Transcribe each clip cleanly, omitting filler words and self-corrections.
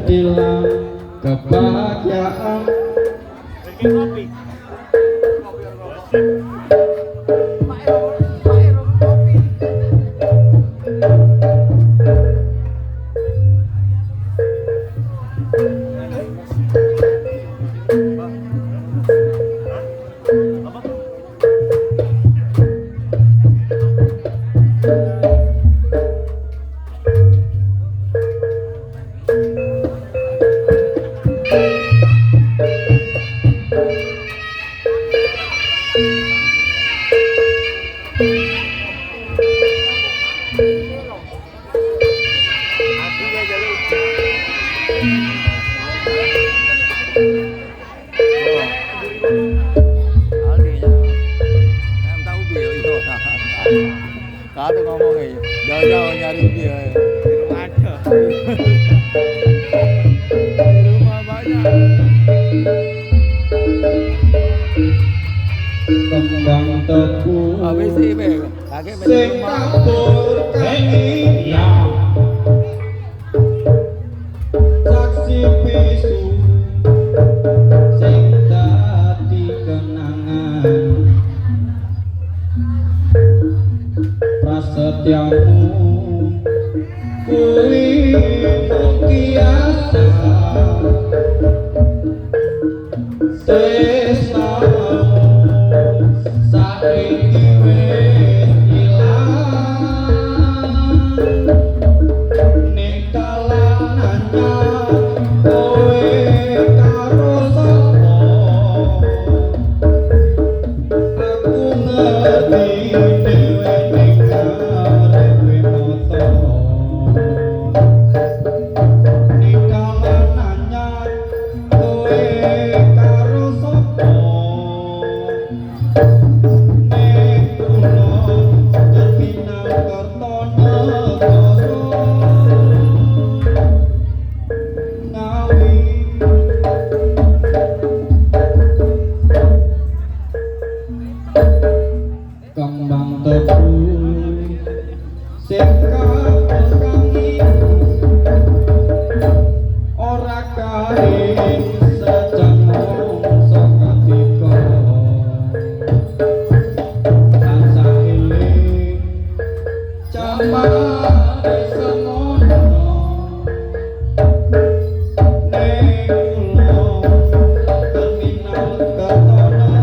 hilang kebahagiaan. Kado ngomongnya, jauh-jauh nyari dia. Di rumah aja. Di rumah banyak. Kembang tebu Habis sih, Bang. Kakek main di sing rumah. kabur kaya saksi bisu sing dadi kenangan prasetyamu kuwi mukiasa sesama saiki wis ilang ning kalanannya kowe karo sapa aku ngerti dhewe ning karepe moto ning kalanannya kowe karo sapa kembang tebu sing kapengi ora kae sejengong sakatika tansah eling camare semono ning kula terminal Kertanegara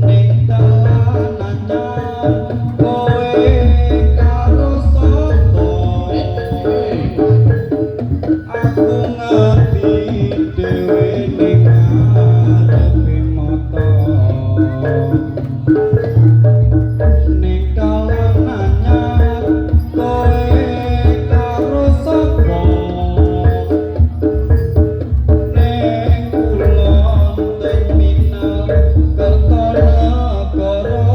ning dalanannya kowe karo sapa aku ngerti dhewe ning ngarepe mata ning dalanannya kowe karo sapa ning kulon terminal Kertanegara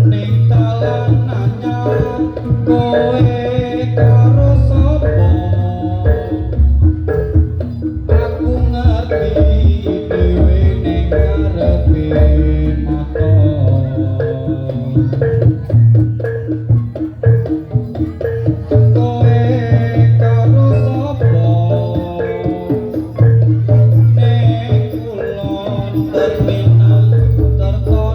ning dalanannya kowe karo sapa aku ngerti dhewe ning ngarepe mata kowe karo sapa ning kulon terminal Kertanegara